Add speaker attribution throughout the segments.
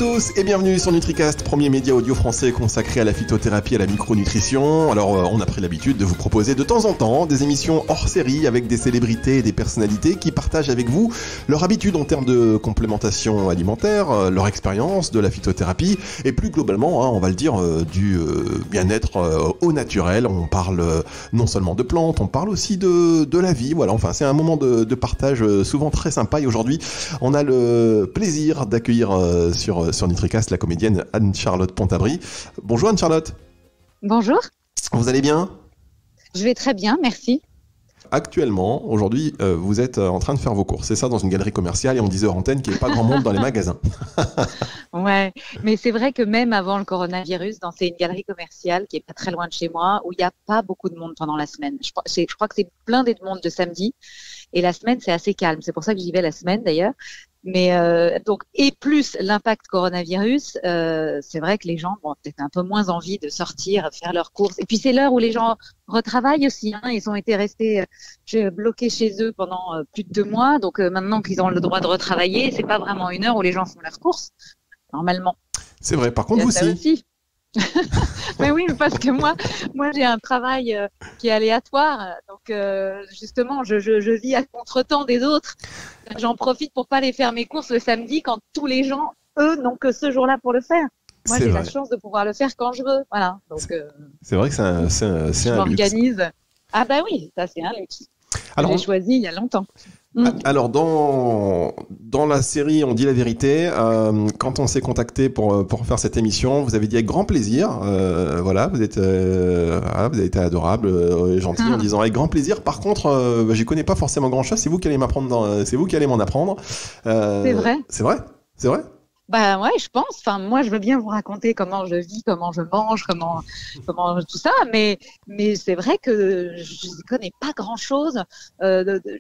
Speaker 1: tous et bienvenue sur NutriCast, premier média audio français consacré à la phytothérapie et à la micronutrition. Alors on a pris l'habitude de vous proposer de temps en temps des émissions hors série avec des célébrités et des personnalités qui partagent avec vous leur habitude en termes de complémentation alimentaire, leur expérience de la phytothérapie et plus globalement, on va le dire, du bien-être au naturel. On parle non seulement de plantes, on parle aussi de la vie. Voilà, enfin c'est un moment de partage souvent très sympa et aujourd'hui on a le plaisir d'accueillir sur NutriCast la comédienne Anne-Charlotte Pontabry. Bonjour Anne-Charlotte.
Speaker 2: Bonjour.
Speaker 1: Vous allez bien ?
Speaker 2: Je vais très bien, merci.
Speaker 1: Actuellement, aujourd'hui, vous êtes en train de faire vos courses, c'est ça, dans une galerie commerciale et on disait hors antenne qu'il n'y avait pas grand monde dans les magasins.
Speaker 2: Ouais, mais c'est vrai que même avant le coronavirus, c'est une galerie commerciale qui est pas très loin de chez moi, où il n'y a pas beaucoup de monde pendant la semaine. Je crois que c'est blindé de monde de samedi et la semaine c'est assez calme. C'est pour ça que j'y vais la semaine d'ailleurs. Mais donc et plus l'impact coronavirus, c'est vrai que les gens ont peut-être un peu moins envie de sortir, faire leurs courses. Et puis c'est l'heure où les gens retravaillent aussi. Ils ont été restés bloqués chez eux pendant plus de 2 mois. Donc maintenant qu'ils ont le droit de retravailler, c'est pas vraiment une heure où les gens font leurs courses normalement.
Speaker 1: C'est vrai. Par contre, vous aussi.
Speaker 2: Mais oui, parce que moi j'ai un travail qui est aléatoire, donc justement je vis à contre-temps des autres. J'en profite pour pas aller faire mes courses le samedi quand tous les gens, eux, n'ont que ce jour-là pour le faire. Moi, j'ai la chance de pouvoir le faire quand je veux. Voilà. Donc
Speaker 1: c'est vrai que c'est un luxe.
Speaker 2: Je m'organise. Ah bah oui, ça c'est un luxe. Alors, j'ai choisi il y a longtemps.
Speaker 1: Alors dans la série On dit la vérité, quand on s'est contacté pour faire cette émission, vous avez dit avec grand plaisir, voilà, vous avez été adorable et gentil en disant avec grand plaisir. Par contre, j'y connais pas forcément grand chose. C'est vous qui allez c'est vous qui allez m'en apprendre.
Speaker 2: C'est vrai.
Speaker 1: C'est vrai. C'est vrai.
Speaker 2: Bah ouais, je pense. Enfin, moi, je veux bien vous raconter comment je vis, comment je mange, comment tout ça. Mais c'est vrai que je ne connais pas grand-chose.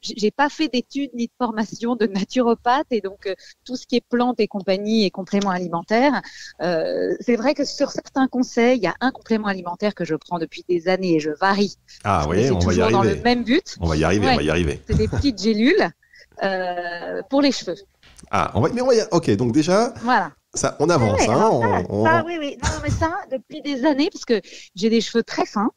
Speaker 2: J'ai pas fait d'études ni de formation de naturopathe et donc tout ce qui est plantes et compagnie et compléments alimentaires. C'est vrai que sur certains conseils, il y a un complément alimentaire que je prends depuis des années et je varie.
Speaker 1: Ah oui, on va y arriver.
Speaker 2: Dans le même but.
Speaker 1: On va y arriver.
Speaker 2: C'est des petites gélules pour les cheveux.
Speaker 1: Ah, ok, donc déjà,
Speaker 2: voilà.
Speaker 1: Ça, on avance.
Speaker 2: Oui. Non, mais ça, depuis des années, parce que j'ai des cheveux très fins.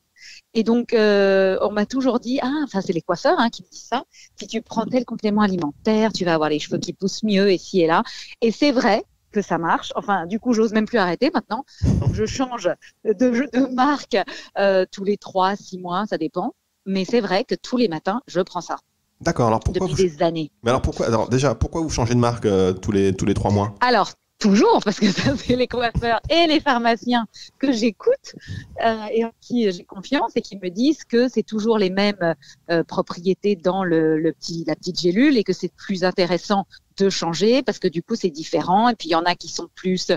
Speaker 2: Et donc, on m'a toujours dit, c'est les coiffeurs qui me disent ça, si tu prends tel complément alimentaire, tu vas avoir les cheveux qui poussent mieux ici et là. Et c'est vrai que ça marche. Enfin, du coup, j'ose même plus arrêter maintenant. Donc, je change de marque tous les 3-6 mois, ça dépend. Mais c'est vrai que tous les matins, je prends ça.
Speaker 1: D'accord, alors pourquoi
Speaker 2: depuis des années.
Speaker 1: Mais alors pourquoi vous changez de marque tous les 3 mois?
Speaker 2: Alors, toujours, parce que ça, c'est les coiffeurs et les pharmaciens que j'écoute et en qui j'ai confiance et qui me disent que c'est toujours les mêmes propriétés dans la petite gélule et que c'est plus intéressant de changer parce que du coup, c'est différent. Et puis, il y en a qui sont plus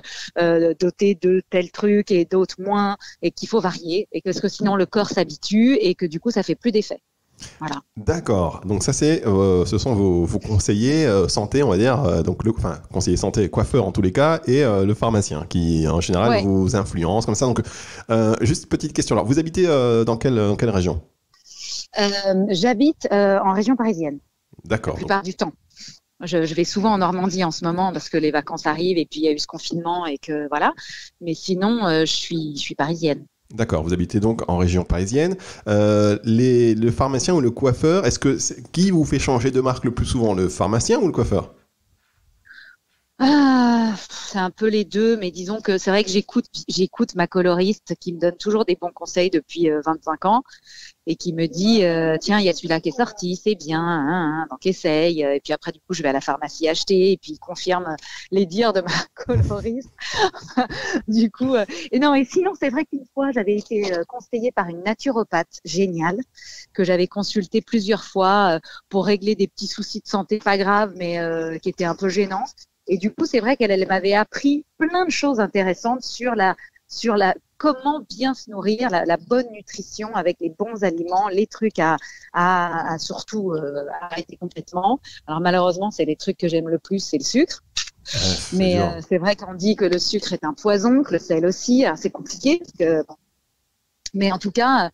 Speaker 2: dotés de tel truc et d'autres moins et qu'il faut varier et que sinon, le corps s'habitue et que du coup, ça fait plus d'effet. Voilà.
Speaker 1: D'accord. Donc ça ce sont vos conseillers santé, on va dire, donc conseiller santé, coiffeur en tous les cas, et le pharmacien qui en général vous influence comme ça. Donc juste petite question. Alors vous habitez dans quelle région?
Speaker 2: J'habite en région parisienne.
Speaker 1: D'accord.
Speaker 2: La plupart du temps. Je vais souvent en Normandie en ce moment parce que les vacances arrivent et puis il y a eu ce confinement et que voilà. Mais sinon, je suis parisienne.
Speaker 1: D'accord, vous habitez donc en région parisienne. Le pharmacien ou le coiffeur, qui vous fait changer de marque le plus souvent, le pharmacien ou le coiffeur?
Speaker 2: C'est un peu les deux, mais disons que c'est vrai que j'écoute ma coloriste qui me donne toujours des bons conseils depuis 25 ans et qui me dit tiens, il y a celui-là qui est sorti, c'est bien, donc essaye. Et puis après, du coup, je vais à la pharmacie acheter et puis il confirme les dires de ma coloriste. Du coup, et sinon, c'est vrai qu'une fois, j'avais été conseillée par une naturopathe géniale que j'avais consultée plusieurs fois pour régler des petits soucis de santé pas graves, mais qui étaient un peu gênants. Et du coup, c'est vrai qu'elle m'avait appris plein de choses intéressantes sur comment bien se nourrir, la bonne nutrition avec les bons aliments, les trucs à surtout arrêter complètement. Alors malheureusement, c'est les trucs que j'aime le plus, c'est le sucre. Mais c'est vrai qu'on dit que le sucre est un poison, que le sel aussi. Alors, c'est compliqué. Mais en tout cas,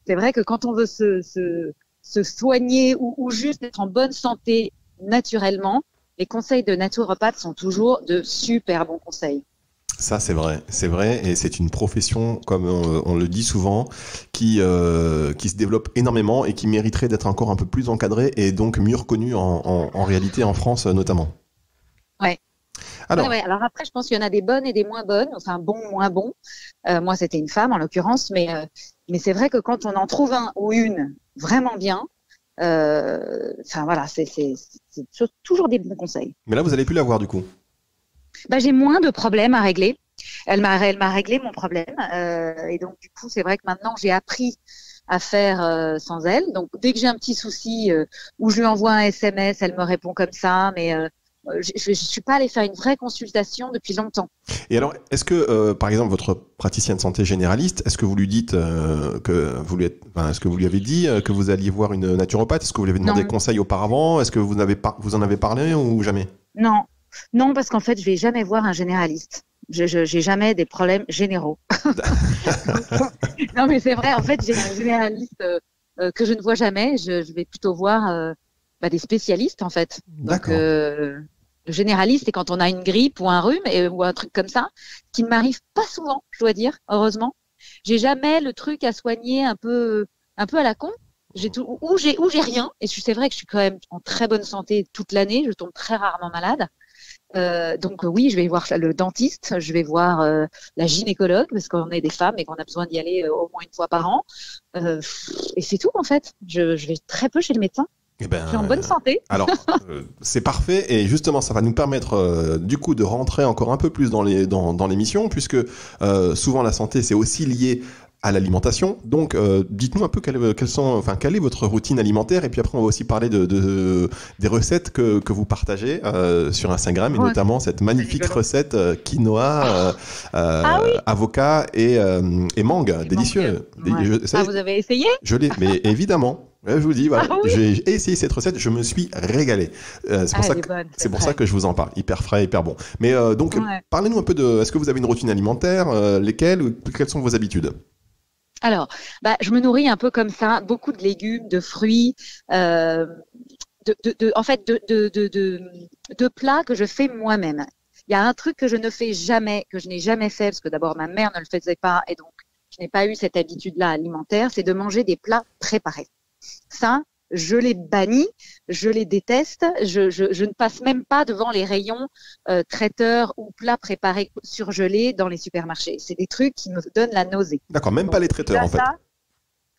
Speaker 2: c'est vrai que quand on veut se soigner ou juste être en bonne santé naturellement, les conseils de naturopathe sont toujours de super bons conseils.
Speaker 1: Ça, c'est vrai, et c'est une profession, comme on le dit souvent, qui se développe énormément et qui mériterait d'être encore un peu plus encadrée et donc mieux reconnue en réalité en France notamment.
Speaker 2: Ouais.
Speaker 1: Alors,
Speaker 2: Ouais. Alors après, je pense qu'il y en a des bonnes et des moins bonnes, enfin bon, moins bon. Moi, c'était une femme en l'occurrence, mais c'est vrai que quand on en trouve un ou une vraiment bien, enfin voilà, c'est toujours des bons conseils.
Speaker 1: mais là, vous allez plus la voir du coup.
Speaker 2: Bah, j'ai moins de problèmes à régler. Elle m'a réglé mon problème, et donc du coup, c'est vrai que maintenant j'ai appris à faire sans elle. Donc dès que j'ai un petit souci où je lui envoie un SMS, elle me répond comme ça, mais je suis pas allée faire une vraie consultation depuis longtemps.
Speaker 1: Et alors, est-ce que, par exemple, votre praticien de santé généraliste, est-ce que vous lui dites est-ce que vous lui avez dit que vous alliez voir une naturopathe? Est-ce que vous lui avez demandé
Speaker 2: Non.
Speaker 1: conseil auparavant? Est-ce que vous en avez parlé ou jamais?
Speaker 2: Non, non, parce qu'en fait, je vais jamais voir un généraliste. J'ai jamais des problèmes généraux. Non, mais c'est vrai. En fait, j'ai un généraliste que je ne vois jamais. Je vais plutôt voir des spécialistes, en fait. Donc,
Speaker 1: D'accord.
Speaker 2: le généraliste, c'est quand on a une grippe ou un rhume ou un truc comme ça, ce qui ne m'arrive pas souvent, je dois dire, heureusement. J'ai jamais le truc à soigner un peu à la con. Ou j'ai rien. Et c'est vrai que je suis quand même en très bonne santé toute l'année. Je tombe très rarement malade. Donc oui, je vais voir le dentiste, je vais voir la gynécologue parce qu'on est des femmes et qu'on a besoin d'y aller au moins une fois par an. Et c'est tout en fait. Je vais très peu chez le médecin.
Speaker 1: Eh ben,
Speaker 2: Je suis en bonne santé.
Speaker 1: alors, c'est parfait et justement, ça va nous permettre du coup de rentrer encore un peu plus dans l'émission puisque souvent la santé c'est aussi lié à l'alimentation. Donc, dites-nous un peu quelle est votre routine alimentaire et puis après on va aussi parler des recettes que vous partagez sur Instagram et
Speaker 2: Ouais.
Speaker 1: notamment cette magnifique
Speaker 2: rigolo.
Speaker 1: recette quinoa,
Speaker 2: Ah oui.
Speaker 1: avocat et mangue, délicieux.
Speaker 2: Ouais.
Speaker 1: Ça,
Speaker 2: Vous avez essayé?
Speaker 1: je l'ai, mais évidemment. Ouais, je vous dis, voilà,
Speaker 2: Ah oui.
Speaker 1: j'ai essayé cette recette, je me suis régalé.
Speaker 2: Elle est bonne.
Speaker 1: C'est pour ça que je vous en parle. Hyper frais, hyper bon. Mais donc,
Speaker 2: Ouais.
Speaker 1: parlez-nous un peu est-ce que vous avez une routine alimentaire, quelles sont vos habitudes?
Speaker 2: Alors, je me nourris un peu comme ça, beaucoup de légumes, de fruits, en fait, de plats que je fais moi-même. Il y a un truc que je ne fais jamais, que je n'ai jamais fait, parce que d'abord ma mère ne le faisait pas, et donc je n'ai pas eu cette habitude-là alimentaire, c'est de manger des plats préparés. Ça, je les bannis, je les déteste, je ne passe même pas devant les rayons traiteurs ou plats préparés surgelés dans les supermarchés. C'est des trucs qui me donnent la nausée.
Speaker 1: D'accord, même
Speaker 2: Donc,
Speaker 1: pas les traiteurs
Speaker 2: déjà
Speaker 1: en fait.
Speaker 2: ça,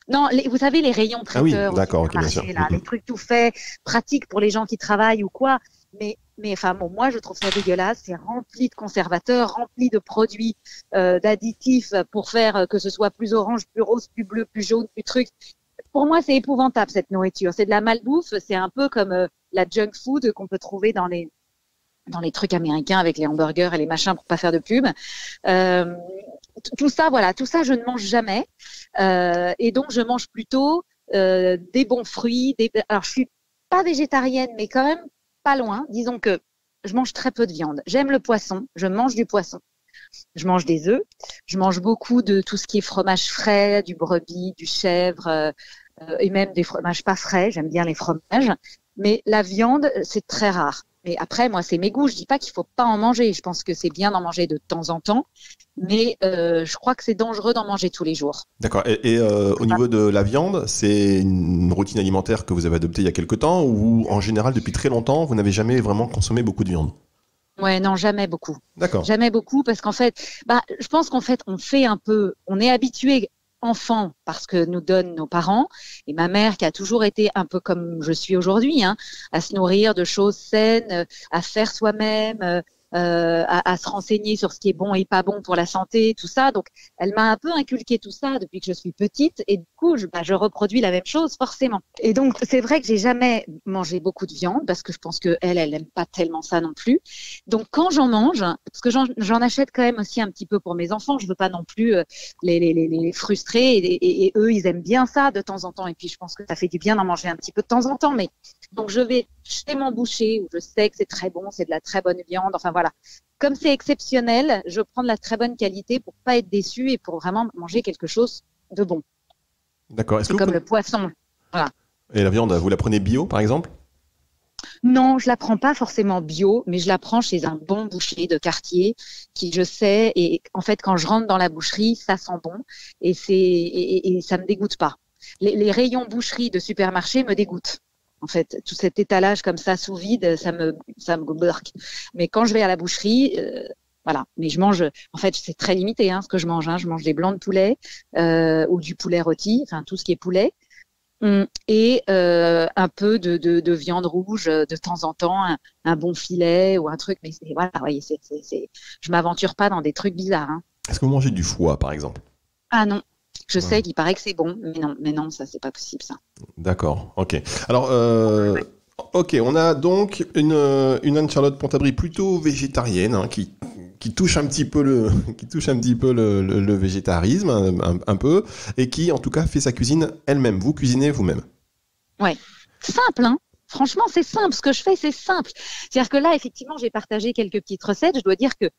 Speaker 2: non, vous savez, les rayons
Speaker 1: Ah oui,
Speaker 2: traiteurs au
Speaker 1: d'accord, ok, bien sûr.
Speaker 2: supermarché, là, les trucs tout faits, pratiques pour les gens qui travaillent ou quoi. Mais enfin, bon, moi, je trouve ça dégueulasse. C'est rempli de conservateurs, rempli de produits, d'additifs pour faire que ce soit plus orange, plus rose, plus bleu, plus jaune, plus truc. Pour moi, c'est épouvantable, cette nourriture. C'est de la malbouffe. C'est un peu comme la junk food qu'on peut trouver dans les trucs américains avec les hamburgers et les machins pour pas faire de pub. Tout ça, voilà, tout ça, je ne mange jamais. Et donc, je mange plutôt des bons fruits. Alors, je suis pas végétarienne, mais quand même pas loin. Disons que je mange très peu de viande. J'aime le poisson. Je mange du poisson. Je mange des œufs. Je mange beaucoup de tout ce qui est fromage frais, du brebis, du chèvre, et même des fromages pas frais. J'aime bien les fromages. Mais la viande, c'est très rare. Mais après, moi, c'est mes goûts. Je dis pas qu'il faut pas en manger. Je pense que c'est bien d'en manger de temps en temps. Mais je crois que c'est dangereux d'en manger tous les jours.
Speaker 1: D'accord. Et au niveau de la viande, c'est une routine alimentaire que vous avez adoptée il y a quelque temps ou en général depuis très longtemps, vous n'avez jamais vraiment consommé beaucoup de viande?
Speaker 2: Ouais, non, jamais beaucoup.
Speaker 1: D'accord.
Speaker 2: Jamais beaucoup parce qu'en fait, je pense qu'en fait, on est habitué enfant parce que nous donnent nos parents et ma mère qui a toujours été un peu comme je suis aujourd'hui, hein, à se nourrir de choses saines, à faire soi-même, à se renseigner sur ce qui est bon et pas bon pour la santé, tout ça. Donc, elle m'a un peu inculqué tout ça depuis que je suis petite et du coup, je reproduis la même chose forcément. Et donc, c'est vrai que j'ai jamais mangé beaucoup de viande parce que je pense que elle aime pas tellement ça non plus. Donc, quand j'en mange, parce que j'en achète quand même aussi un petit peu pour mes enfants, je veux pas non plus les frustrer et eux, ils aiment bien ça de temps en temps. Et puis, je pense que ça fait du bien d'en manger un petit peu de temps en temps. Mais donc, je vais chez mon boucher où je sais que c'est très bon, c'est de la très bonne viande. Enfin, voilà. Comme c'est exceptionnel, je prends de la très bonne qualité pour pas être déçue et pour vraiment manger quelque chose de bon.
Speaker 1: D'accord.
Speaker 2: C'est comme le poisson. Voilà.
Speaker 1: Et la viande, vous la prenez bio, par exemple?
Speaker 2: Non, je la prends pas forcément bio, mais je la prends chez un bon boucher de quartier qui, je sais, et en fait, quand je rentre dans la boucherie, ça sent bon et ça me dégoûte pas. Les rayons boucherie de supermarché me dégoûtent. En fait, tout cet étalage comme ça sous vide, ça me burk. Mais quand je vais à la boucherie, voilà. Mais je mange, en fait, c'est très limité ce que je mange. Je mange des blancs de poulet ou du poulet rôti, enfin tout ce qui est poulet. Et un peu de viande rouge de temps en temps, un bon filet ou un truc. Mais voilà, voyez, je m'aventure pas dans des trucs bizarres.
Speaker 1: Est-ce que vous mangez du foie, par exemple?
Speaker 2: Ah non, je sais qu'il paraît que c'est bon, mais non, ça c'est pas possible ça.
Speaker 1: D'accord, ok. Alors, ok, on a donc une Anne-Charlotte Pontabry plutôt végétarienne qui touche un petit peu le végétarisme un peu et qui en tout cas fait sa cuisine elle-même. Vous cuisinez vous-même.
Speaker 2: Ouais, simple, Franchement, c'est simple. Ce que je fais, c'est simple. C'est-à-dire que là, effectivement, j'ai partagé quelques petites recettes. Je dois dire que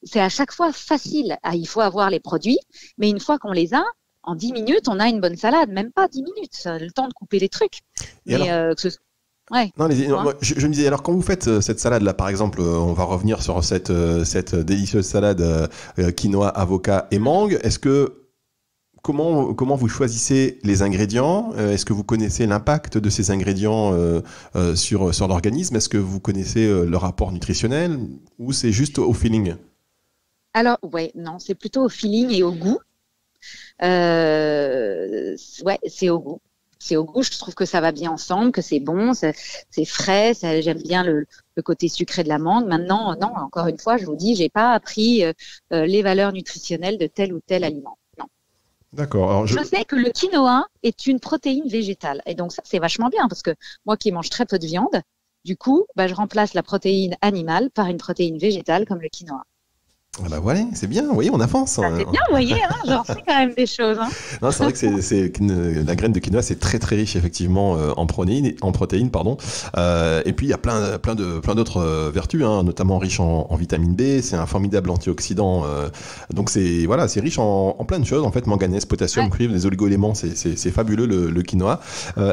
Speaker 2: c'est à chaque fois facile. Il faut avoir les produits, mais une fois qu'on les a, en 10 minutes, on a une bonne salade. Même pas 10 minutes, ça a le temps de couper les trucs.
Speaker 1: Et
Speaker 2: mais
Speaker 1: alors
Speaker 2: ouais.
Speaker 1: Non, moi, je me disais, alors quand vous faites cette salade-là, par exemple, on va revenir sur cette délicieuse salade quinoa, avocat et mangue. Est-ce que comment vous choisissez les ingrédients? Est-ce que vous connaissez l'impact de ces ingrédients sur l'organisme? Est-ce que vous connaissez le rapport nutritionnel ou c'est juste au feeling?
Speaker 2: Alors, ouais, non, c'est plutôt au feeling et au goût. Ouais, c'est au goût. C'est au goût, je trouve que ça va bien ensemble, que c'est bon, c'est frais, j'aime bien le côté sucré de la mangue. Maintenant, non, encore une fois, je vous dis, j'ai pas appris les valeurs nutritionnelles de tel ou tel aliment. Non.
Speaker 1: D'accord. Alors
Speaker 2: je sais que le quinoa est une protéine végétale. Et donc ça, c'est vachement bien parce que moi qui mange très peu de viande, du coup, je remplace la protéine animale par une protéine végétale comme le quinoa.
Speaker 1: Ah bah voilà, c'est bien, vous voyez, on avance.
Speaker 2: C'est bien, vous voyez, j'en sais quand même des choses.
Speaker 1: Non, c'est vrai que la graine de quinoa, c'est très très riche effectivement en protéines, pardon. Et puis il y a plein d'autres vertus, notamment riche en vitamine B. C'est un formidable antioxydant. Donc c'est riche en plein de choses en fait, manganèse, potassium, cuivre, des oligo-éléments. C'est fabuleux le quinoa.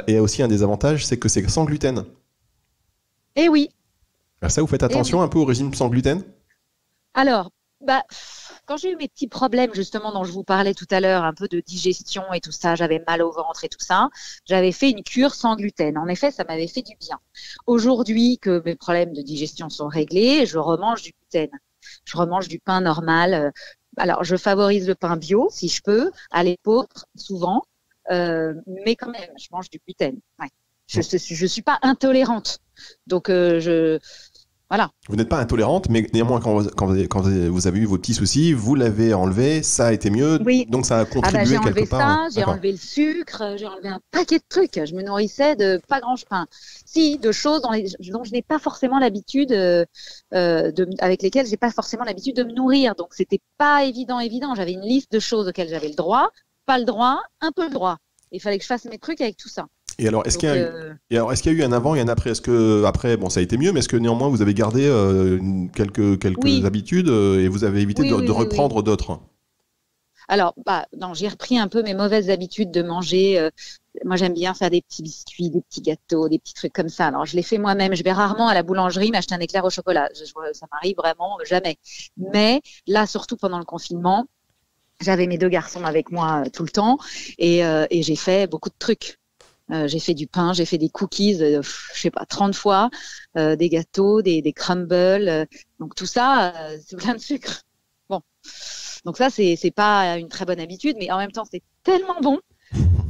Speaker 1: Et aussi un des avantages, c'est que c'est sans gluten.
Speaker 2: Eh oui.
Speaker 1: Alors ça, vous faites attention un peu au régime sans gluten?
Speaker 2: Alors, quand j'ai eu mes petits problèmes justement dont je vous parlais tout à l'heure, un peu de digestion et tout ça, j'avais mal au ventre et tout ça, j'avais fait une cure sans gluten. En effet, ça m'avait fait du bien. Aujourd'hui que mes problèmes de digestion sont réglés, je remange du gluten. Je remange du pain normal. Alors, je favorise le pain bio si je peux, à l'épeautre souvent, mais quand même, je mange du gluten. Ouais. Je suis pas intolérante, donc voilà.
Speaker 1: Vous n'êtes pas intolérante, mais néanmoins, quand vous avez eu vos petits soucis, vous l'avez enlevé, ça a été mieux,
Speaker 2: oui.
Speaker 1: Donc ça a contribué quelque part.
Speaker 2: J'ai enlevé le sucre, j'ai enlevé un paquet de trucs. Je me nourrissais de pas grand-chose, de choses dont je n'ai pas forcément l'habitude, avec lesquelles j'ai pas forcément l'habitude de me nourrir. Donc c'était pas évident. J'avais une liste de choses auxquelles j'avais le droit, pas le droit, un peu le droit. Il fallait que je fasse mes trucs avec tout ça.
Speaker 1: Et alors, est-ce qu'il y a eu un avant et un après? Est-ce que après, ça a été mieux, mais est-ce que néanmoins vous avez gardé quelques habitudes et vous avez évité de reprendre d'autres?
Speaker 2: Alors, non, j'ai repris un peu mes mauvaises habitudes de manger. Moi, j'aime bien faire des petits biscuits, des petits gâteaux, des petits trucs comme ça. Alors, je les fais moi-même. Je vais rarement à la boulangerie m'acheter un éclair au chocolat. Ça m'arrive vraiment jamais. Mais là, surtout pendant le confinement, j'avais mes 2 garçons avec moi tout le temps et j'ai fait beaucoup de trucs. J'ai fait du pain, j'ai fait des cookies, je sais pas, 30 fois, des gâteaux, des crumbles. Donc tout ça, c'est plein de sucre. Bon, donc ça, c'est pas une très bonne habitude, mais en même temps, c'est tellement bon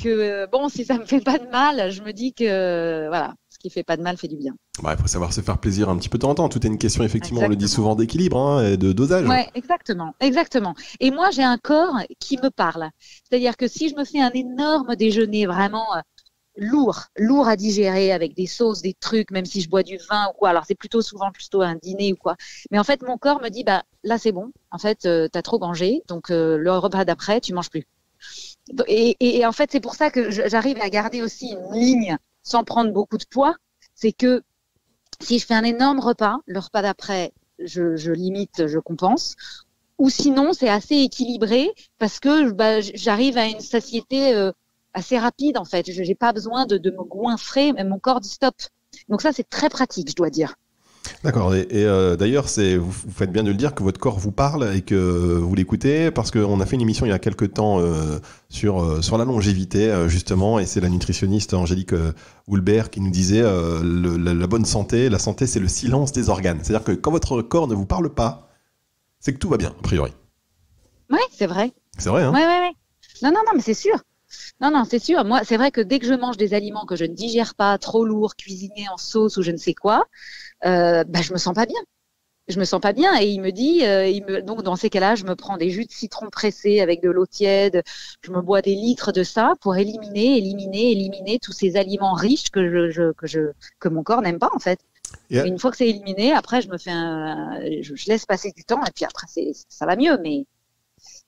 Speaker 2: que si ça me fait pas de mal, je me dis que voilà, ce qui fait pas de mal fait du bien.
Speaker 1: Il faut savoir se faire plaisir un petit peu de temps en temps. Tout est une question, effectivement, on le dit souvent, d'équilibre et de dosage.
Speaker 2: Ouais, exactement. Et moi, j'ai un corps qui me parle. C'est-à-dire que si je me fais un énorme déjeuner vraiment lourd à digérer avec des sauces, des trucs, même si je bois du vin ou quoi. Alors c'est plutôt un dîner ou quoi. Mais en fait, mon corps me dit là c'est bon. En fait, t'as trop mangé, donc le repas d'après tu manges plus. Et en fait, c'est pour ça que j'arrive à garder aussi une ligne sans prendre beaucoup de poids. C'est que si je fais un énorme repas, le repas d'après, je limite, je compense. Ou sinon, c'est assez équilibré parce que j'arrive à une satiété assez rapide en fait. Je n'ai pas besoin de me goinfrer, mais mon corps dit stop. Donc ça, c'est très pratique, je dois dire.
Speaker 1: D'accord. D'ailleurs, vous faites bien de le dire que votre corps vous parle et que vous l'écoutez parce qu'on a fait une émission il y a quelques temps sur la longévité justement, et c'est la nutritionniste Angélique Houlbert qui nous disait la bonne santé, la santé, c'est le silence des organes. C'est-à-dire que quand votre corps ne vous parle pas, c'est que tout va bien a priori.
Speaker 2: Ouais, c'est vrai.
Speaker 1: C'est vrai, hein?
Speaker 2: Ouais. Non, mais c'est sûr. Non, c'est sûr. Moi, c'est vrai que dès que je mange des aliments que je ne digère pas, trop lourds, cuisinés en sauce ou je ne sais quoi, je me sens pas bien. Je me sens pas bien et il me dit, donc dans ces cas-là, je me prends des jus de citron pressés avec de l'eau tiède, je me bois des litres de ça pour éliminer tous ces aliments riches que mon corps n'aime pas en fait.
Speaker 1: Yeah.
Speaker 2: Une fois que c'est éliminé, après je me fais je laisse passer du temps et puis après ça va mieux, mais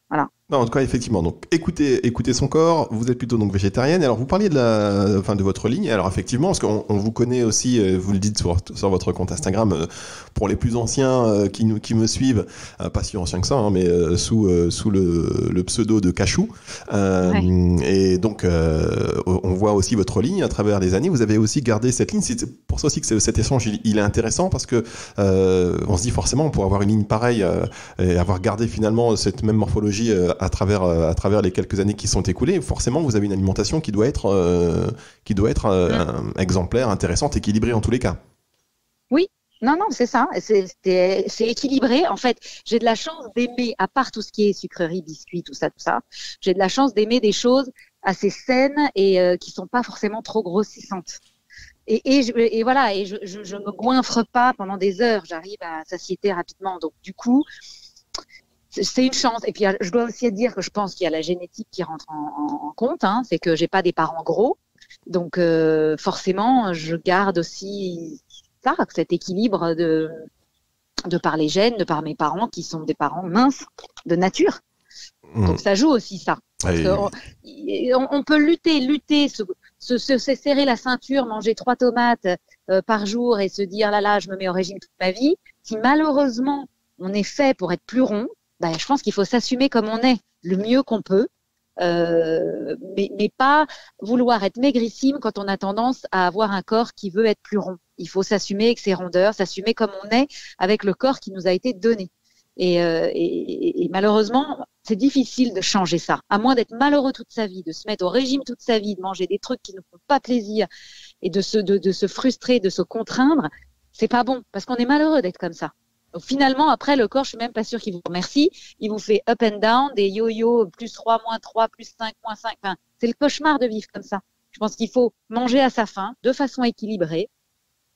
Speaker 2: voilà.
Speaker 1: Non, en tout cas, effectivement. Donc, écoutez son corps. Vous êtes plutôt donc végétarienne. Alors, vous parliez de votre ligne. Alors, effectivement, parce qu'on vous connaît aussi, vous le dites sur votre compte Instagram, pour les plus anciens qui me suivent, pas si anciens que ça, hein, mais sous le pseudo de Cachou.
Speaker 2: Ouais.
Speaker 1: Et donc, on voit aussi votre ligne à travers les années. Vous avez aussi gardé cette ligne. C'est pour ça aussi que cet échange, il est intéressant parce que on se dit forcément, pour avoir une ligne pareille et avoir gardé finalement cette même morphologie à travers les quelques années qui sont écoulées, forcément vous avez une alimentation qui doit être exemplaire, intéressante, équilibrée en tous les cas.
Speaker 2: Oui, non, c'est ça. C'est équilibré. En fait, j'ai de la chance d'aimer, à part tout ce qui est sucreries, biscuits, tout ça, j'ai de la chance d'aimer des choses assez saines et qui sont pas forcément trop grossissantes. Et voilà, et je me goinfre pas pendant des heures. J'arrive à satiété rapidement. Donc du coup, c'est une chance. Et puis, je dois aussi dire que je pense qu'il y a la génétique qui rentre en compte. Hein. C'est que j'ai pas des parents gros. Donc, forcément, je garde aussi ça, cet équilibre de par les gènes, de par mes parents qui sont des parents minces de nature. Donc, ça joue aussi ça. Parce on peut lutter, se serrer la ceinture, manger 3 tomates par jour et se dire là, je me mets au régime toute ma vie. Si malheureusement, on est fait pour être plus rond, je pense qu'il faut s'assumer comme on est, le mieux qu'on peut, mais pas vouloir être maigrissime quand on a tendance à avoir un corps qui veut être plus rond. Il faut s'assumer avec ses rondeurs, s'assumer comme on est avec le corps qui nous a été donné. Et malheureusement, c'est difficile de changer ça, à moins d'être malheureux toute sa vie, de se mettre au régime toute sa vie, de manger des trucs qui ne font pas plaisir et de se frustrer, de se contraindre. C'est pas bon, parce qu'on est malheureux d'être comme ça. Donc finalement, après, le corps, je suis même pas sûre qu'il vous remercie. Il vous fait up and down, des yo-yo, +3, -3, +5, -5. Enfin, c'est le cauchemar de vivre comme ça. Je pense qu'il faut manger à sa faim, de façon équilibrée,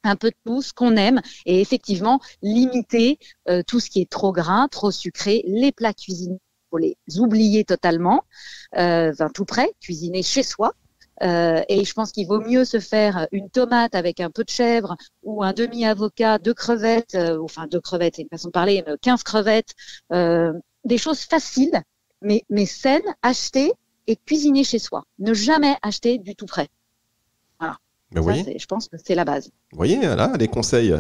Speaker 2: un peu de tout ce qu'on aime, et effectivement, limiter tout ce qui est trop gras, trop sucré, les plats cuisinés, faut les oublier totalement, tout près, cuisiner chez soi. Et je pense qu'il vaut mieux se faire une tomate avec un peu de chèvre ou un demi-avocat, 2 crevettes, 2 crevettes, c'est une façon de parler, 15 crevettes, des choses faciles, mais saines, achetées et cuisinées chez soi. Ne jamais acheter du tout prêt. Voilà. Je pense que c'est la base.
Speaker 1: Vous voyez, là, les conseils.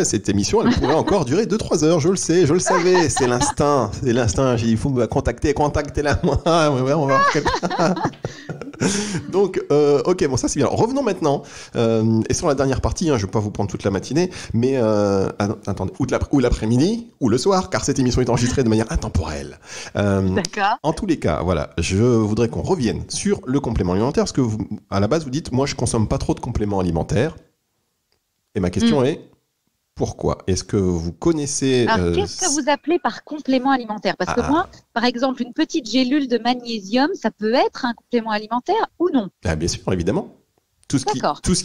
Speaker 1: Cette émission, elle pourrait encore durer 2-3 heures, je le sais, je le savais. C'est l'instinct. Il faut me contactez-la moi. On va voir Donc, ok, bon, ça c'est bien. Alors, revenons maintenant. Et sur la dernière partie, je ne vais pas vous prendre toute la matinée, mais attendez, ou l'après-midi, ou le soir, car cette émission est enregistrée de manière intemporelle.
Speaker 2: D'accord.
Speaker 1: En tous les cas, voilà, je voudrais qu'on revienne sur le complément alimentaire, parce que à la base, vous dites, moi, je consomme pas trop de compléments alimentaires. Et ma question est, pourquoi ? Est-ce que vous connaissez...
Speaker 2: Alors, qu'est-ce que vous appelez par complément alimentaire ? Parce que moi, par exemple, une petite gélule de magnésium, ça peut être un complément alimentaire ou non ?
Speaker 1: Bien sûr, évidemment. Tout ce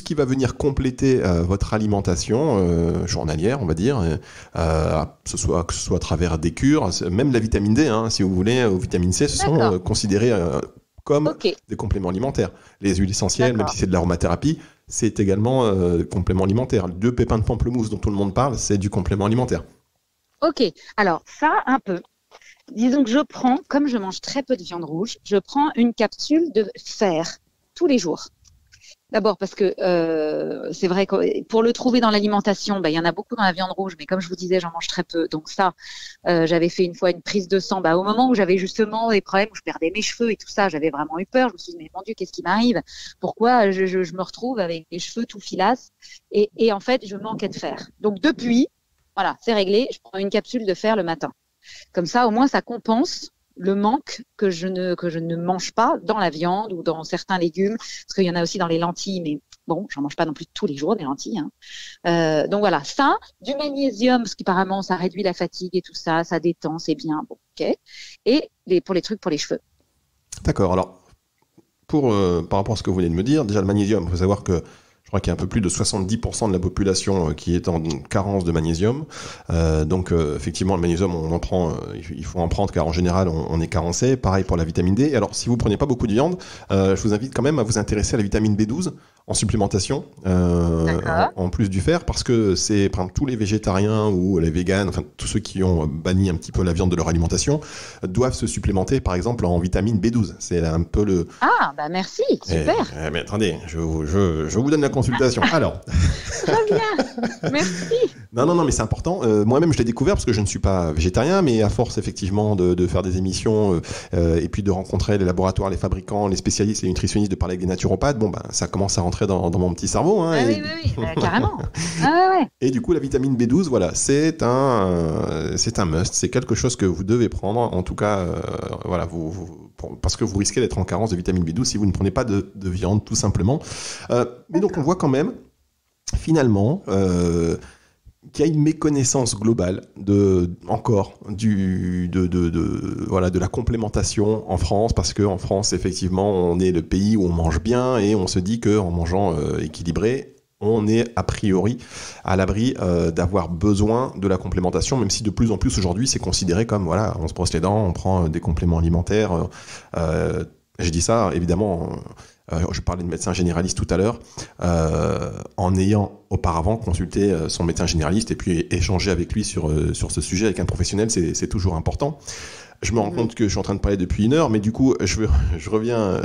Speaker 1: qui va venir compléter votre alimentation journalière, on va dire, que ce soit à travers des cures, même la vitamine D, si vous voulez, ou vitamine C, ce sont considérés comme des compléments alimentaires. Les huiles essentielles, même si c'est de l'aromathérapie, c'est également complément alimentaire. 2 pépins de pamplemousse dont tout le monde parle, c'est du complément alimentaire.
Speaker 2: Ok, alors ça, un peu. Disons que je prends, comme je mange très peu de viande rouge, je prends une capsule de fer tous les jours. D'abord parce que c'est vrai que pour le trouver dans l'alimentation, il y en a beaucoup dans la viande rouge, mais comme je vous disais, j'en mange très peu. Donc ça, j'avais fait une fois une prise de sang. Au moment où j'avais justement des problèmes, où je perdais mes cheveux et tout ça, j'avais vraiment eu peur. Je me suis dit, mais mon Dieu, qu'est-ce qui m'arrive? Pourquoi je me retrouve avec les cheveux tout filasses? Et en fait, je manquais de fer. Donc depuis, voilà, c'est réglé. Je prends une capsule de fer le matin. Comme ça, au moins, ça compense le manque que je ne mange pas dans la viande ou dans certains légumes, parce qu'il y en a aussi dans les lentilles, mais bon, j'en mange pas non plus tous les jours des lentilles. Donc voilà, ça, du magnésium, parce qu'apparemment ça réduit la fatigue et tout ça, ça détend, c'est bien, bon, ok. Et pour les trucs pour les cheveux.
Speaker 1: D'accord, alors, par rapport à ce que vous venez de me dire, déjà le magnésium, il faut savoir que je crois qu'il y a un peu plus de 70% de la population qui est en carence de magnésium. Donc effectivement, le magnésium, on en prend, il faut en prendre car en général, on est carencé. Pareil pour la vitamine D. Alors si vous prenez pas beaucoup de viande, je vous invite quand même à vous intéresser à la vitamine B12 en supplémentation, en plus du fer, parce que c'est tous les végétariens ou les véganes, enfin tous ceux qui ont banni un petit peu la viande de leur alimentation, doivent se supplémenter par exemple en vitamine B12. C'est un peu le...
Speaker 2: Ah, merci, super.
Speaker 1: Mais attendez, je vous donne la consultation. Alors.
Speaker 2: Très bien, merci.
Speaker 1: Non, mais c'est important. Moi-même, je l'ai découvert parce que je ne suis pas végétarien, mais à force effectivement de faire des émissions et puis de rencontrer les laboratoires, les fabricants, les spécialistes, les nutritionnistes, de parler avec des naturopathes, ça commence à rentrer dans mon petit cerveau.
Speaker 2: Oui, carrément. Ouais.
Speaker 1: Et du coup, la vitamine B12, voilà, c'est un must, c'est quelque chose que vous devez prendre. En tout cas, voilà, parce que vous risquez d'être en carence de vitamine B12 si vous ne prenez pas de viande, tout simplement. Mais donc, on voit quand même, finalement, qu'il y a une méconnaissance globale de la complémentation en France, parce que en France, effectivement, on est le pays où on mange bien et on se dit qu'en mangeant équilibré, on est a priori à l'abri d'avoir besoin de la complémentation, même si de plus en plus aujourd'hui, c'est considéré comme, voilà, on se brosse les dents, on prend des compléments alimentaires. J'ai dit ça, évidemment... je parlais de médecin généraliste tout à l'heure, en ayant auparavant consulté son médecin généraliste et puis échangé avec lui sur ce sujet avec un professionnel, c'est toujours important. Je me rends compte que je suis en train de parler depuis 1 heure, mais du coup, je reviens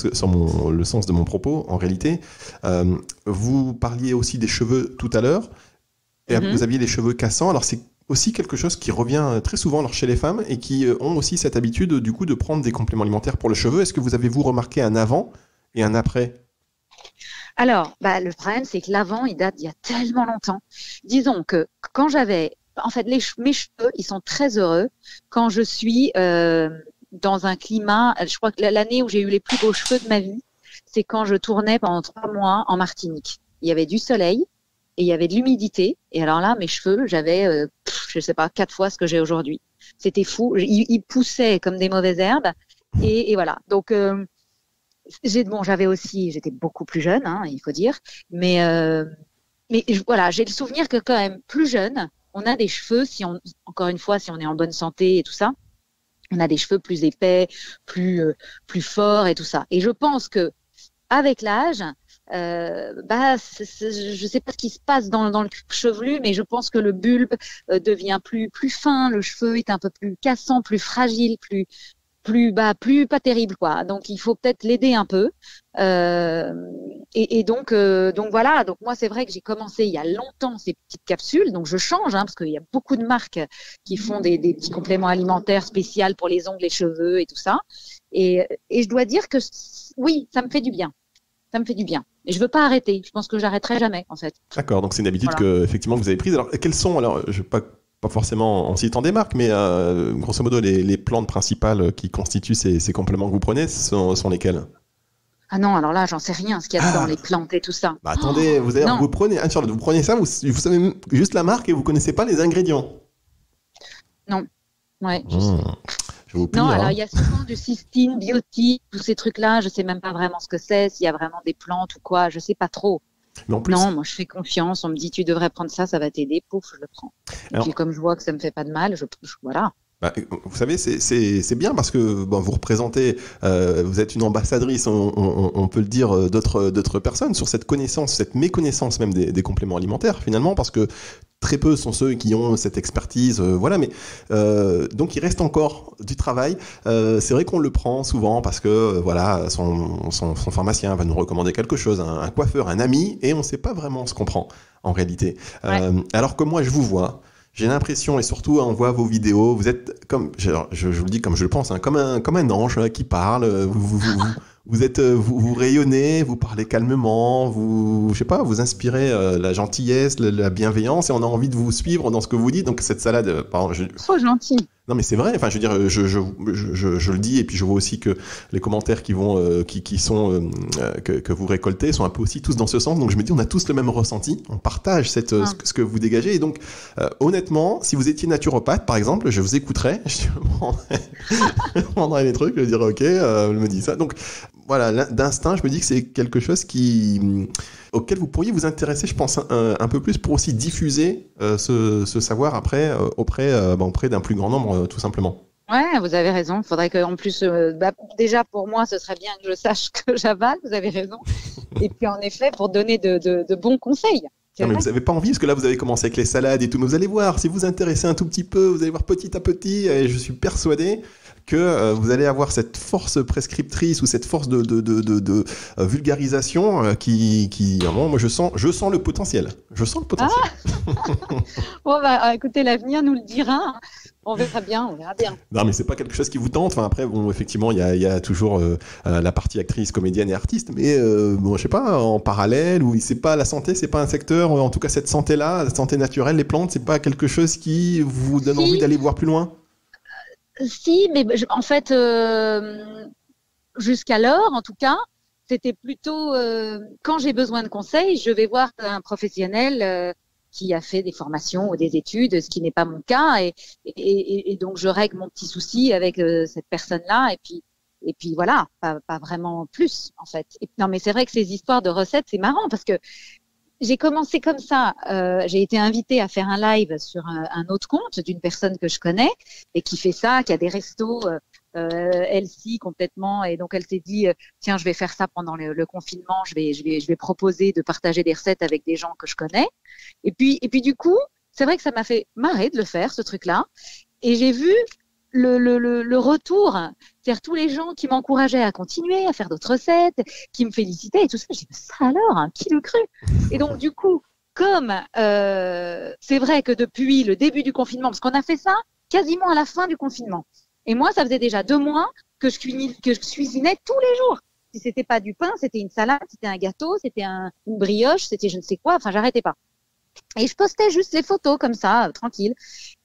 Speaker 1: sur le sens de mon propos. En réalité, vous parliez aussi des cheveux tout à l'heure, et vous aviez les cheveux cassants. Alors c'est aussi quelque chose qui revient très souvent alors, chez les femmes et qui ont aussi cette habitude du coup de prendre des compléments alimentaires pour le cheveu. Est-ce que vous avez remarqué un avant et un après?
Speaker 2: Alors, le problème, c'est que l'avant, il date d'il y a tellement longtemps. Disons que quand j'avais... En fait, mes cheveux, ils sont très heureux quand je suis dans un climat... Je crois que l'année où j'ai eu les plus beaux cheveux de ma vie, c'est quand je tournais pendant 3 mois en Martinique. Il y avait du soleil et il y avait de l'humidité. Et alors là, mes cheveux, j'avais, je sais pas, 4 fois ce que j'ai aujourd'hui. C'était fou. Ils poussaient comme des mauvaises herbes. Et voilà. Donc... j'étais beaucoup plus jeune, il faut dire, mais voilà, j'ai le souvenir que quand même plus jeune, on a des cheveux, encore une fois, si on est en bonne santé et tout ça, on a des cheveux plus épais, plus forts et tout ça. Et je pense que avec l'âge, je sais pas ce qui se passe dans le cuir chevelu, mais je pense que le bulbe devient plus fin, le cheveu est un peu plus cassant, plus fragile, plus pas terrible, quoi. Donc il faut peut-être l'aider un peu. Donc voilà. Donc moi c'est vrai que j'ai commencé il y a longtemps ces petites capsules. Donc je change, parce qu'il y a beaucoup de marques qui font des petits compléments alimentaires spéciaux pour les ongles, les cheveux et tout ça. Et je dois dire que oui, ça me fait du bien. Ça me fait du bien. Et je veux pas arrêter. Je pense que j'arrêterai jamais, en fait.
Speaker 1: D'accord. Donc c'est une habitude que effectivement vous avez prise. Alors quelles sont, alors je vais pas forcément en citant des marques, mais grosso modo, les plantes principales qui constituent ces compléments que vous prenez sont lesquelles?
Speaker 2: Ah non, alors là, j'en sais rien, ce qu'il y a dans les plantes et tout ça.
Speaker 1: Attendez, vous prenez ça, vous savez juste la marque et vous connaissez pas les ingrédients?
Speaker 2: Non. Ouais.
Speaker 1: Je vous prie,
Speaker 2: alors il y a souvent du cystine, biotique, tous ces trucs-là, je sais même pas vraiment ce que c'est, s'il y a vraiment des plantes ou quoi, je sais pas trop.
Speaker 1: Mais en plus...
Speaker 2: Non, moi je fais confiance, on me dit tu devrais prendre ça, ça va t'aider, pouf, je le prends. Et puis comme je vois que ça me fait pas de mal, voilà.
Speaker 1: Vous savez, c'est bien parce que vous représentez, vous êtes une ambassadrice, on peut le dire, d'autres personnes sur cette connaissance, cette méconnaissance même des compléments alimentaires finalement, parce que très peu sont ceux qui ont cette expertise, voilà. Mais donc il reste encore du travail. C'est vrai qu'on le prend souvent parce que voilà, son pharmacien va nous recommander quelque chose, un coiffeur, un ami, et on ne sait pas vraiment ce qu'on prend en réalité.
Speaker 2: Ouais.
Speaker 1: Alors que moi, je vous vois. J'ai l'impression, et surtout on voit vos vidéos, vous êtes comme, je vous le dis comme je le pense, hein, comme un ange qui parle. Vous rayonnez, vous parlez calmement, je sais pas, vous inspirez la gentillesse, la bienveillance, et on a envie de vous suivre dans ce que vous dites. Donc cette salade, pardon,
Speaker 2: Trop gentil.
Speaker 1: non mais c'est vrai. Enfin, je veux dire, je le dis, et puis je vois aussi que les commentaires qui sont que vous récoltez sont un peu aussi tous dans ce sens. Donc je me dis, on a tous le même ressenti, on partage ce que vous dégagez. Et donc honnêtement, si vous étiez naturopathe, par exemple, je vous écouterais, je prendrais les trucs, je dirais ok, elle me dit ça. Donc voilà, d'instinct, je me dis que c'est quelque chose auquel vous pourriez vous intéresser, je pense, un peu plus pour aussi diffuser ce savoir après auprès d'un plus grand nombre, tout simplement.
Speaker 2: Ouais, vous avez raison. Il faudrait qu'en plus, déjà pour moi, ce serait bien que je sache que j'avale. Vous avez raison. Et puis en effet, pour donner de bons conseils.
Speaker 1: Non, mais vous n'avez pas envie, parce que là, vous avez commencé avec les salades et tout, mais vous allez voir, si vous vous intéressez un tout petit peu, vous allez voir petit à petit, et je suis persuadé que vous allez avoir cette force prescriptrice ou cette force de vulgarisation qui moi, je sens le potentiel. Je sens le potentiel.
Speaker 2: Bon, écoutez, l'avenir nous le dira. On verra bien, on verra bien.
Speaker 1: Non, mais c'est pas quelque chose qui vous tente. Enfin, après, bon, effectivement, il y a toujours la partie actrice, comédienne et artiste, mais bon, je sais pas, en parallèle, ou c'est pas la santé, c'est pas un secteur. En tout cas, cette santé-là, la santé naturelle, les plantes, c'est pas quelque chose qui vous donne envie d'aller voir plus loin.
Speaker 2: Si, mais en fait, jusqu'alors, en tout cas, c'était plutôt quand j'ai besoin de conseils, je vais voir un professionnel qui a fait des formations ou des études, ce qui n'est pas mon cas, et donc je règle mon petit souci avec cette personne-là, et puis voilà, pas vraiment plus en fait. Non, mais c'est vrai que ces histoires de recettes, c'est marrant parce que j'ai commencé comme ça. J'ai été invitée à faire un live sur un autre compte d'une personne que je connais et qui fait ça, qui a des restos healthy complètement. Et donc elle s'est dit tiens, je vais faire ça pendant le confinement. Je vais proposer de partager des recettes avec des gens que je connais. Et puis du coup, c'est vrai que ça m'a fait marrer de le faire ce truc-là. Et j'ai vu le retour, c'est-à-dire tous les gens qui m'encourageaient à continuer, à faire d'autres recettes, qui me félicitaient et tout ça. J'ai dit, ça alors, hein, qui le crut? Et donc, du coup, comme c'est vrai que depuis le début du confinement, parce qu'on a fait ça quasiment à la fin du confinement, et moi, ça faisait déjà 2 mois que je cuisinais tous les jours. Si c'était pas du pain, c'était une salade, c'était un gâteau, c'était une brioche, c'était je ne sais quoi, enfin, j'arrêtais pas. Et je postais juste les photos comme ça, tranquille.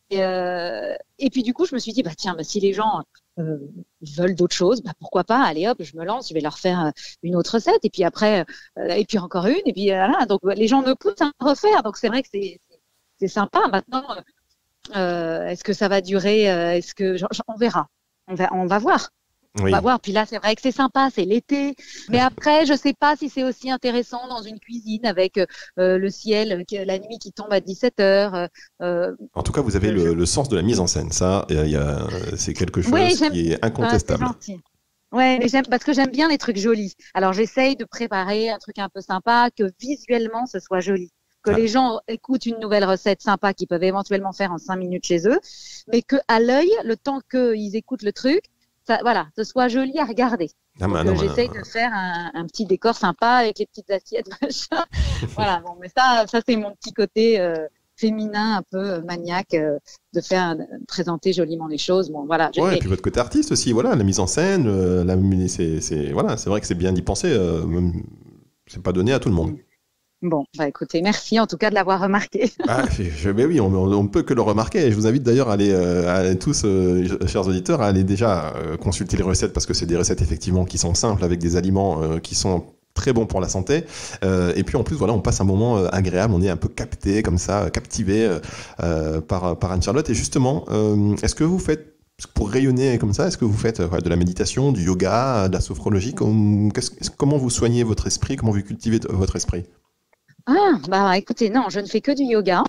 Speaker 2: Et puis du coup, je me suis dit, tiens, si les gens veulent d'autres choses, pourquoi pas, allez hop, je me lance, je vais leur faire une autre recette, et puis après, et puis encore une, et puis voilà. Donc les gens me poussent à refaire, donc c'est vrai que c'est sympa. Maintenant, est-ce que ça va durer? Est-ce que on verra, on va voir.
Speaker 1: Oui.
Speaker 2: On va voir. Puis là, c'est vrai que c'est sympa, c'est l'été. Mais après, je sais pas si c'est aussi intéressant dans une cuisine avec le ciel, la nuit qui tombe à 17h.
Speaker 1: En tout cas, vous avez le sens de la mise en scène. Ça, c'est quelque chose qui est incontestable.
Speaker 2: C'est gentil. Ouais, mais parce que j'aime bien les trucs jolis. Alors, j'essaye de préparer un truc un peu sympa, que visuellement, ce soit joli. Que les gens écoutent une nouvelle recette sympa qu'ils peuvent éventuellement faire en 5 minutes chez eux, mais que à l'œil, le temps qu'ils écoutent le truc, ça, voilà, ce soit joli à regarder. J'essaye de faire un petit décor sympa avec les petites assiettes, machin. Voilà, bon, mais ça c'est mon petit côté féminin, un peu maniaque, de présenter joliment les choses. Bon, voilà.
Speaker 1: Ouais, et puis votre côté artiste aussi, voilà, la mise en scène, voilà, c'est vrai que c'est bien d'y penser. C'est pas donné à tout le monde.
Speaker 2: Bon, écoutez, merci en tout cas de l'avoir remarqué.
Speaker 1: Mais oui, on ne peut que le remarquer. Et je vous invite d'ailleurs à aller tous, chers auditeurs, à aller déjà consulter les recettes, parce que c'est des recettes effectivement qui sont simples, avec des aliments qui sont très bons pour la santé. Et puis en plus, voilà, on passe un moment agréable, on est un peu capté comme ça, captivé par Anne-Charlotte. Et justement, est-ce que vous faites, pour rayonner comme ça, est-ce que vous faites de la méditation, du yoga, de la sophrologie? Comment vous soignez votre esprit? Comment vous cultivez votre esprit?
Speaker 2: Écoutez, non, je ne fais que du yoga.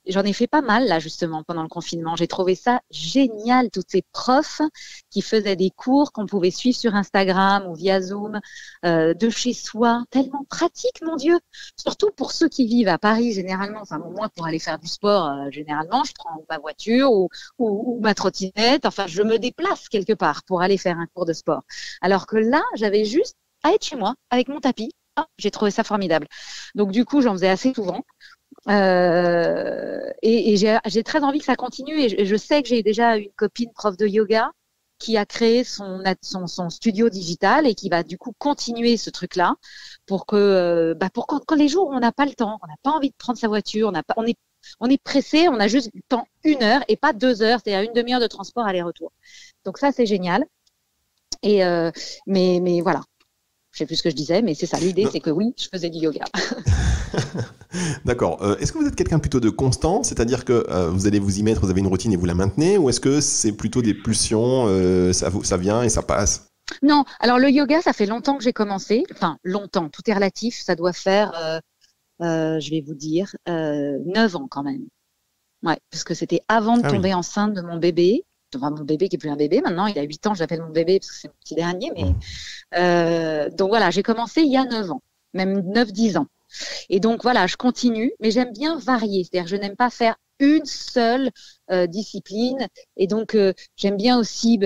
Speaker 2: j'en ai fait pas mal là justement pendant le confinement. J'ai trouvé ça génial, toutes ces profs qui faisaient des cours qu'on pouvait suivre sur Instagram ou via Zoom de chez soi, tellement pratique mon Dieu. Surtout pour ceux qui vivent à Paris généralement. Enfin moi pour aller faire du sport généralement, je prends ma voiture ou ma trottinette. Enfin je me déplace quelque part pour aller faire un cours de sport. Alors que là j'avais juste à être chez moi avec mon tapis. Ah, j'ai trouvé ça formidable. Donc du coup j'en faisais assez souvent. Et j'ai très envie que ça continue et je sais que j'ai déjà une copine prof de yoga qui a créé son studio digital et qui va du coup continuer ce truc-là pour que pour quand les jours où on n'a pas le temps, on n'a pas envie de prendre sa voiture, on est pressé, on a juste le temps 1 heure et pas 2 heures, c'est-à-dire une demi-heure de transport aller-retour. Donc ça c'est génial. Et mais voilà. Je sais plus ce que je disais, mais c'est ça. L'idée, c'est que oui, je faisais du yoga.
Speaker 1: D'accord. Est-ce que vous êtes quelqu'un plutôt de constant, c'est-à-dire que vous allez vous y mettre, vous avez une routine et vous la maintenez, ou est-ce que c'est plutôt des pulsions, ça vient et ça passe?
Speaker 2: Non. Alors le yoga, ça fait longtemps que j'ai commencé. Enfin, longtemps. Tout est relatif. Ça doit faire, je vais vous dire, 9 ans quand même. Ouais, parce que c'était avant de tomber enceinte de mon bébé. Enfin, mon bébé qui est plus un bébé maintenant, il a 8 ans, je l'appelle mon bébé parce que c'est mon petit dernier. Mais donc voilà, j'ai commencé il y a 9 ans, même 9-10 ans. Et donc voilà, je continue, mais j'aime bien varier. C'est-à-dire, je n'aime pas faire une seule discipline. Et donc, j'aime bien aussi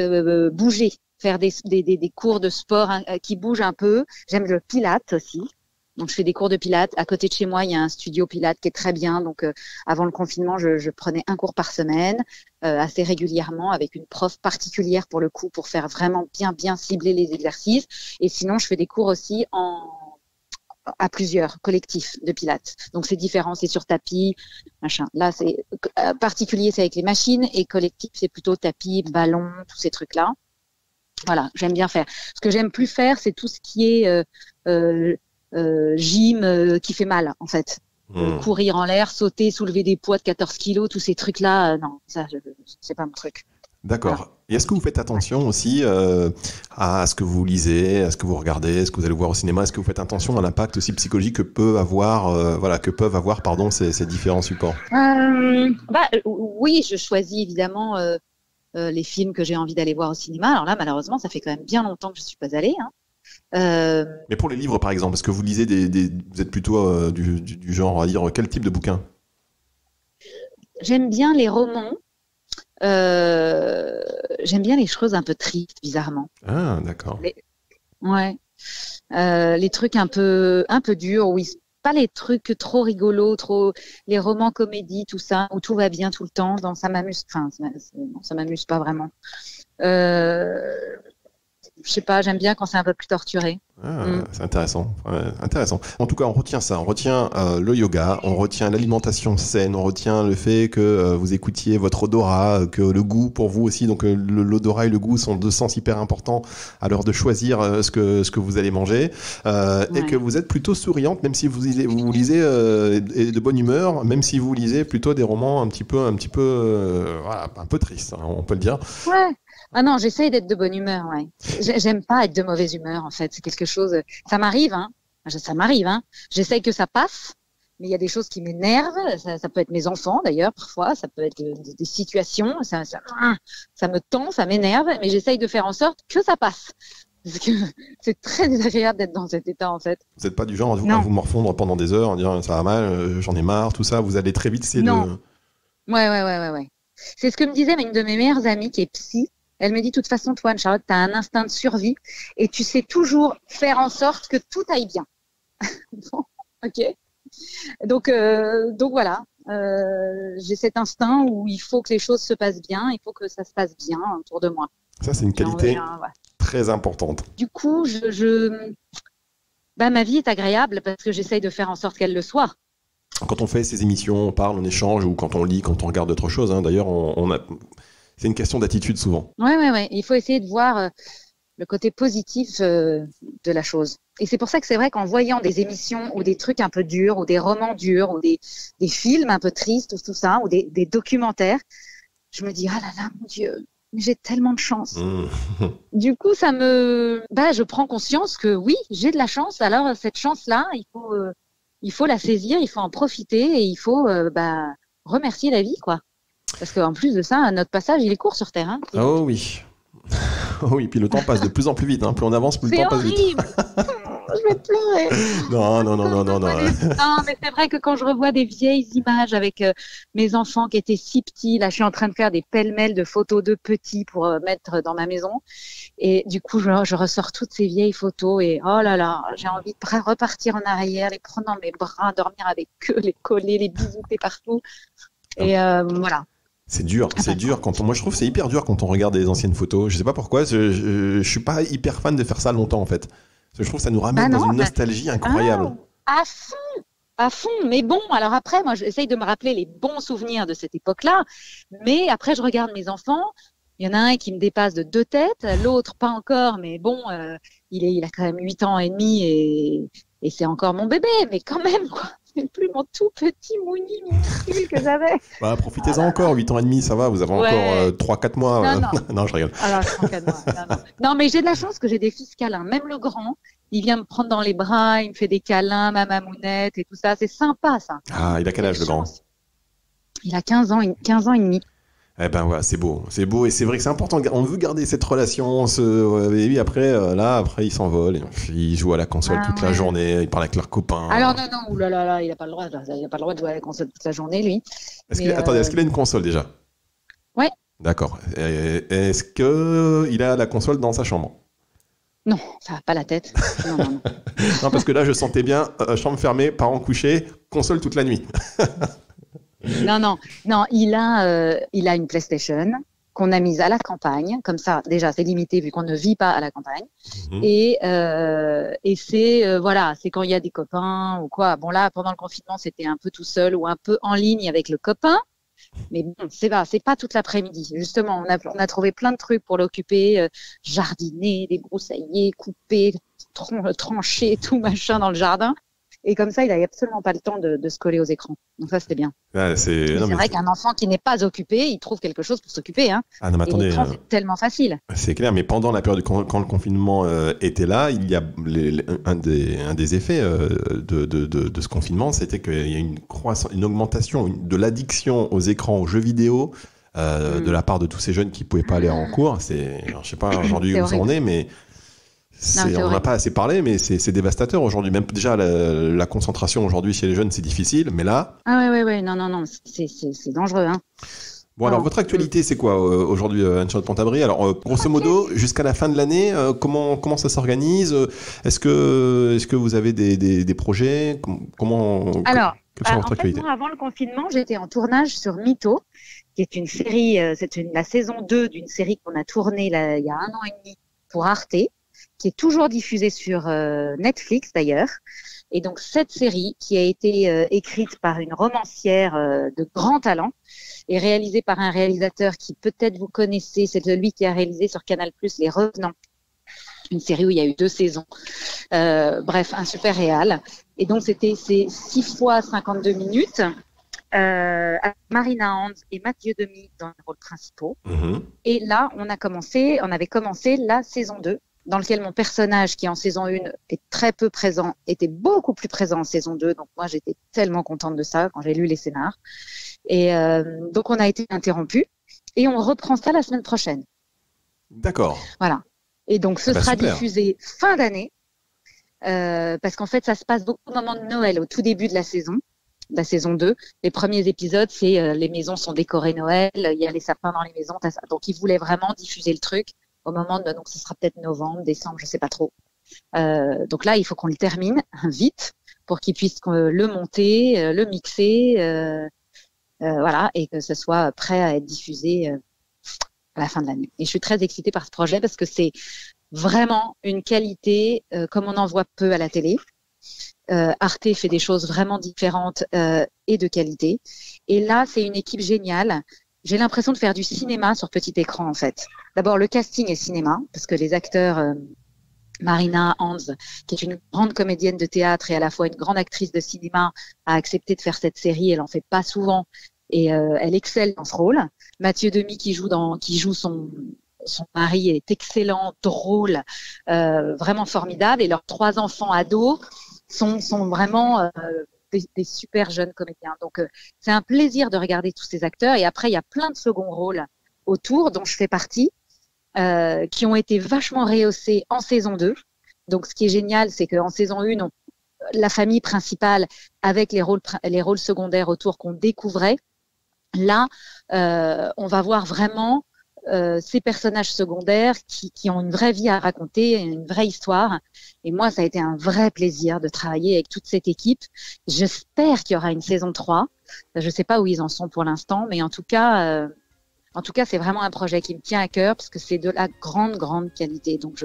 Speaker 2: bouger, faire des cours de sport qui bougent un peu. J'aime le pilates aussi. Donc, je fais des cours de pilates. À côté de chez moi, il y a un studio pilates qui est très bien. Donc, avant le confinement, je prenais un cours par semaine, assez régulièrement, avec une prof particulière pour le coup, pour faire vraiment bien cibler les exercices. Et sinon, je fais des cours aussi à plusieurs collectifs de pilates. Donc, c'est différent, c'est sur tapis, machin. Là, c'est particulier, c'est avec les machines, et collectif, c'est plutôt tapis, ballon, tous ces trucs-là. Voilà, j'aime bien faire. Ce que j'aime plus faire, c'est tout ce qui est gym qui fait mal, en fait. Courir en l'air, sauter, soulever des poids de 14 kilos, tous ces trucs-là, non, ça, c'est pas mon truc.
Speaker 1: D'accord. Voilà. Et est-ce que vous faites attention aussi à ce que vous lisez, à ce que vous regardez, à ce que vous allez voir au cinéma? Est-ce que vous faites attention à l'impact aussi psychologique que peuvent avoir ces différents supports?
Speaker 2: Oui, je choisis évidemment les films que j'ai envie d'aller voir au cinéma. Alors là, malheureusement, ça fait quand même bien longtemps que je suis pas allée.
Speaker 1: Mais pour les livres, par exemple, est-ce que vous lisez vous êtes plutôt du genre à lire quel type de bouquin?
Speaker 2: J'aime bien les romans. J'aime bien les choses un peu tristes, bizarrement.
Speaker 1: Ah, d'accord.
Speaker 2: Les trucs un peu durs, oui, pas les trucs trop rigolos, les romans comédies, tout ça, où tout va bien tout le temps. Donc ça m'amuse. Enfin, ça m'amuse pas vraiment. Je sais pas, j'aime bien quand c'est un peu plus torturé.
Speaker 1: C'est intéressant. Intéressant. En tout cas, on retient ça. On retient le yoga, on retient l'alimentation saine, on retient le fait que vous écoutiez votre odorat, que le goût pour vous aussi. Donc l'odorat et le goût sont deux sens hyper importants à l'heure de choisir ce que vous allez manger. Et que vous êtes plutôt souriante, même si vous lisez de bonne humeur, même si vous lisez plutôt des romans un petit peu tristes, hein, on peut le dire.
Speaker 2: Ouais. Ah non, j'essaye d'être de bonne humeur, ouais. J'aime pas être de mauvaise humeur, en fait. C'est quelque chose, ça m'arrive, hein. J'essaye que ça passe, mais il y a des choses qui m'énervent. Ça peut être mes enfants, d'ailleurs, parfois. Ça peut être des situations. Ça me tend, ça m'énerve, mais j'essaye de faire en sorte que ça passe. Parce que c'est très désagréable d'être dans cet état, en fait.
Speaker 1: Vous n'êtes pas du genre à vous morfondre pendant des heures en disant ça va mal, j'en ai marre, tout ça. Vous allez très vite essayer de...
Speaker 2: Ouais. C'est ce que me disait une de mes meilleures amies qui est psy. Elle me dit, de toute façon, toi, Anne-Charlotte, tu as un instinct de survie et tu sais toujours faire en sorte que tout aille bien. Bon, ok. Donc voilà. J'ai cet instinct où il faut que les choses se passent bien, il faut que ça se passe bien autour de moi.
Speaker 1: Ça, c'est une qualité très importante.
Speaker 2: Du coup, ma vie est agréable parce que j'essaye de faire en sorte qu'elle le soit.
Speaker 1: Quand on fait ces émissions, on parle, on échange, ou quand on lit, quand on regarde d'autres choses, hein, d'ailleurs, c'est une question d'attitude souvent.
Speaker 2: Ouais. Il faut essayer de voir le côté positif de la chose. Et c'est pour ça que c'est vrai qu'en voyant des émissions ou des trucs un peu durs, ou des romans durs, ou des films un peu tristes, ou tout ça, ou des documentaires, je me dis, ah là là, mon Dieu, j'ai tellement de chance. Du coup, je prends conscience que oui, j'ai de la chance. Alors, cette chance-là, il faut la saisir, il faut en profiter et il faut remercier la vie, quoi. Parce qu'en plus de ça, notre passage, il est court sur Terre. Hein.
Speaker 1: Oh oui. Oh oui, puis le temps passe de plus en plus vite. Hein. Plus on avance, plus le temps passe vite.
Speaker 2: C'est horrible. Je vais pleurer.
Speaker 1: Non.
Speaker 2: Non, mais c'est vrai que quand je revois des vieilles images avec mes enfants qui étaient si petits, là, je suis en train de faire des pêle-mêle de photos de petits pour mettre dans ma maison. Et du coup, je ressors toutes ces vieilles photos et oh là là, j'ai envie de repartir en arrière, les prendre dans mes bras, dormir avec eux, les coller, les bisouter partout. Et voilà.
Speaker 1: C'est dur. Moi je trouve que c'est hyper dur quand on regarde des anciennes photos. Je sais pas pourquoi, je suis pas hyper fan de faire ça longtemps en fait. Parce que je trouve que ça nous ramène dans une nostalgie incroyable.
Speaker 2: À fond. Mais bon, alors après, moi j'essaye de me rappeler les bons souvenirs de cette époque-là. Mais après, je regarde mes enfants. Il y en a un qui me dépasse de 2 têtes, l'autre pas encore, mais bon, il a quand même 8 ans et demi et c'est encore mon bébé, mais quand même, quoi. C'est plus mon tout petit mouni minuscule que j'avais.
Speaker 1: Bah, profitez-en encore, 8 ans et demi, ça va, vous avez encore 3-4 mois. Non, je rigole.
Speaker 2: Alors, 3-4 mois. Non, mais j'ai de la chance que j'ai des fils câlins. Même le grand, il vient me prendre dans les bras, il me fait des câlins, ma mamounette et tout ça. C'est sympa, ça.
Speaker 1: Ah, il a quel âge, le grand?
Speaker 2: Il a 15 ans et demi.
Speaker 1: Eh ben voilà, c'est beau et c'est vrai que c'est important. On veut garder cette relation. Et puis après, après il s'envole, il joue à la console toute la journée, il parle avec leurs copains.
Speaker 2: Alors non, oulala, il a pas le droit de jouer à la console toute la journée, lui.
Speaker 1: Attendez, est-ce qu'il a une console déjà?
Speaker 2: Ouais.
Speaker 1: D'accord. Est-ce que il a la console dans sa chambre?
Speaker 2: Non, ça va pas la tête. Non.
Speaker 1: Non, parce que là, je sentais bien chambre fermée, parents couchés, console toute la nuit.
Speaker 2: Non, il a une PlayStation qu'on a mise à la campagne, comme ça déjà c'est limité vu qu'on ne vit pas à la campagne. Et c'est voilà, c'est quand il y a des copains ou quoi. Bon là pendant le confinement c'était un peu tout seul ou un peu en ligne avec le copain, mais bon c'est pas toute l'après-midi. Justement on a trouvé plein de trucs pour l'occuper, jardiner, débroussailler, couper, trancher, tout machin dans le jardin. Et comme ça, il n'avait absolument pas le temps de se coller aux écrans. Donc ça, c'était bien. C'est vrai qu'un enfant qui n'est pas occupé, il trouve quelque chose pour s'occuper. Hein.
Speaker 1: Ah non, mais attendez.
Speaker 2: L'écran, c'est tellement facile.
Speaker 1: C'est clair, mais pendant la période, quand le confinement était là, il y a un des effets de ce confinement, c'était qu'il y a une augmentation de l'addiction aux écrans, aux jeux vidéo, de la part de tous ces jeuns qui ne pouvaient pas aller en cours. Je ne sais pas aujourd'hui où ça en est, mais... on n'en a pas assez parlé, mais c'est dévastateur aujourd'hui. Même déjà, la concentration aujourd'hui chez les jeunes, c'est difficile, mais là...
Speaker 2: Ah ouais, non, c'est dangereux. Hein.
Speaker 1: Bon, alors, votre actualité, c'est quoi aujourd'hui, Anne-Charlotte Pontabry? Alors, grosso modo, jusqu'à la fin de l'année, comment ça s'organise? Est-ce que vous avez des projets?
Speaker 2: Alors,
Speaker 1: quelles sont votre actualité?
Speaker 2: moi, avant le confinement, j'étais en tournage sur Mytho, qui est une série, la saison 2 d'une série qu'on a tournée là, il y a 1 an et demi pour Arte, qui est toujours diffusée sur Netflix d'ailleurs. Et donc cette série, qui a été écrite par une romancière de grand talent et réalisée par un réalisateur qui peut-être vous connaissez, c'est celui qui a réalisé sur Canal+ Les Revenants, une série où il y a eu 2 saisons. Bref, un super réal. Et donc c'est 6 fois 52 minutes. Avec Marina Hans et Mathieu Demy dans les rôles principaux. Et là, on avait commencé la saison 2, dans lequel mon personnage, qui en saison 1 est très peu présent, était beaucoup plus présent en saison 2. Donc moi, j'étais tellement contente de ça quand j'ai lu les scénars. Et donc, on a été interrompu. Et on reprend ça la semaine prochaine.
Speaker 1: D'accord.
Speaker 2: Voilà. Et donc, ce sera diffusé fin d'année. Parce qu'en fait, ça se passe beaucoup au moment de Noël, au tout début de la saison 2. Les premiers épisodes, c'est les maisons sont décorées Noël, il y a les sapins dans les maisons. Donc, ils voulaient vraiment diffuser le truc au moment donc ce sera peut-être novembre, décembre, je sais pas trop. Donc là, il faut qu'on le termine vite pour qu'ils puissent le monter, le mixer, voilà, et que ce soit prêt à être diffusé à la fin de l'année. Et je suis très excitée par ce projet parce que c'est vraiment une qualité comme on en voit peu à la télé. Arte fait des choses vraiment différentes et de qualité. Et là, c'est une équipe géniale. J'ai l'impression de faire du cinéma sur petit écran, en fait. D'abord, le casting est cinéma, parce que les acteurs, Marina Hans, qui est une grande comédienne de théâtre et à la fois une grande actrice de cinéma, a accepté de faire cette série. Elle en fait pas souvent et elle excelle dans ce rôle. Mathieu Demy, qui joue son mari, est excellent, drôle, vraiment formidable. Et leurs 3 enfants ados sont vraiment des super jeunes comédiens. Donc, c'est un plaisir de regarder tous ces acteurs. Et après, il y a plein de seconds rôles autour, dont je fais partie, qui ont été vachement rehaussés en saison 2. Donc, ce qui est génial, c'est qu'en saison 1, la famille principale avec les rôles secondaires autour qu'on découvrait. Là, on va voir vraiment ces personnages secondaires qui ont une vraie vie à raconter, une vraie histoire. Et moi, ça a été un vrai plaisir de travailler avec toute cette équipe. J'espère qu'il y aura une saison 3. Je ne sais pas où ils en sont pour l'instant, mais en tout cas, c'est vraiment un projet qui me tient à cœur parce que c'est de la grande, grande qualité. Donc,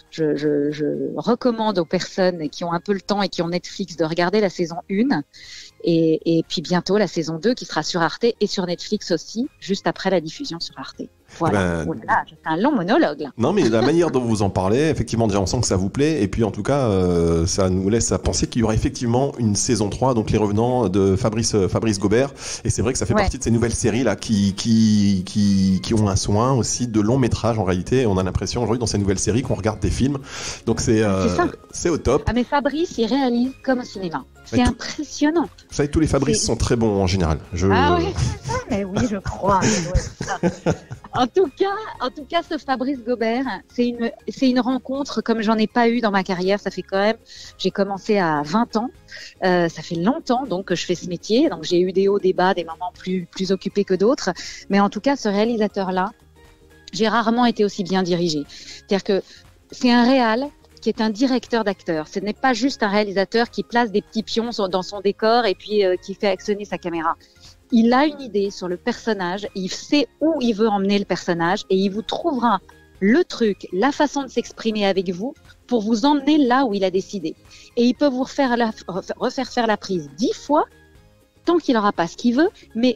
Speaker 2: je recommande aux personnes qui ont un peu le temps et qui ont Netflix de regarder la saison 1 et puis bientôt la saison 2 qui sera sur Arte et sur Netflix aussi, juste après la diffusion sur Arte. Voilà. Oh là là, j'ai fait un long monologue là.
Speaker 1: Non, mais la manière dont vous en parlez, effectivement, déjà on sent que ça vous plaît. Et puis en tout cas, ça nous laisse à penser qu'il y aura effectivement une saison 3, donc Les Revenants de Fabrice Gobert. Et c'est vrai que ça fait partie de ces nouvelles séries là qui ont un soin aussi de long métrage en réalité. On a l'impression aujourd'hui dans ces nouvelles séries qu'on regarde des films. Donc c'est au top.
Speaker 2: Ah mais Fabrice, il réalise comme au cinéma. C'est impressionnant.
Speaker 1: Vous savez, tous les Fabrice sont très bons en général.
Speaker 2: Ah oui, mais oui, je crois. En tout cas, ce Fabrice Gobert, c'est une rencontre comme j'en ai pas eu dans ma carrière. Ça fait quand même, j'ai commencé à 20 ans. Ça fait longtemps donc que je fais ce métier. Donc j'ai eu des hauts, des bas, des moments plus occupés que d'autres. Mais en tout cas, ce réalisateur-là, j'ai rarement été aussi bien dirigé. C'est-à-dire que c'est un réal qui est un directeur d'acteurs. Ce n'est pas juste un réalisateur qui place des petits pions dans son décor et puis qui fait actionner sa caméra. Il a une idée sur le personnage, il sait où il veut emmener le personnage et il vous trouvera le truc, la façon de s'exprimer avec vous pour vous emmener là où il a décidé. Et il peut vous refaire faire la prise 10 fois tant qu'il n'aura pas ce qu'il veut, mais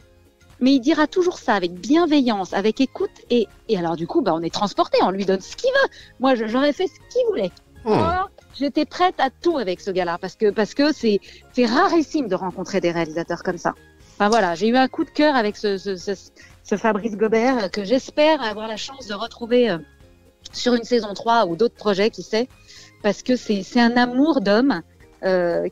Speaker 2: il dira toujours ça avec bienveillance, avec écoute et alors du coup, on est transporté, on lui donne ce qu'il veut. Moi, j'aurais fait ce qu'il voulait. Alors, j'étais prête à tout avec ce gars-là parce que c'est rarissime de rencontrer des réalisateurs comme ça. Enfin voilà, j'ai eu un coup de cœur avec ce Fabrice Gobert que j'espère avoir la chance de retrouver sur une saison 3 ou d'autres projets, qui sait, parce que c'est un amour d'homme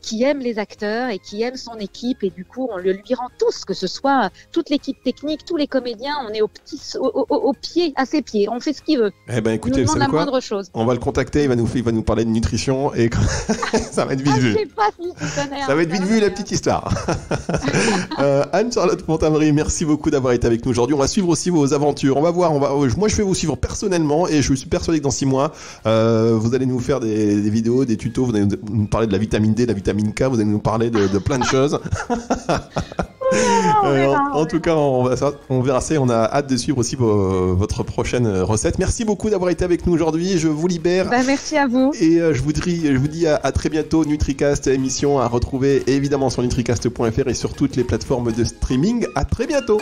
Speaker 2: qui aime les acteurs et qui aime son équipe et du coup on le lui rend tous, que ce soit toute l'équipe technique, tous les comédiens, on est au pied, à ses pieds, on fait ce qu'il veut.
Speaker 1: Eh ben écoutez, vous savez quoi, on va le contacter, il va nous parler de nutrition et ça va être vite vu.
Speaker 2: Je sais pas si tu connais.
Speaker 1: Ça va être vite vu la petite histoire. Anne-Charlotte Montamry, merci beaucoup d'avoir été avec nous aujourd'hui. On va suivre aussi vos aventures. On va voir, moi je vais vous suivre personnellement et je suis persuadé que dans 6 mois, vous allez nous faire des vidéos, des tutos, vous allez nous parler de la vitamine D, la vitamine K, vous allez nous parler de plein de choses. En tout cas, on verra ça. On a hâte de suivre aussi votre prochaine recette. Merci beaucoup d'avoir été avec nous aujourd'hui. Je vous libère.
Speaker 2: Merci à vous.
Speaker 1: Et je vous dis à très bientôt. NutriCast, émission à retrouver évidemment sur nutricast.fr et sur toutes les plateformes de streaming. À très bientôt.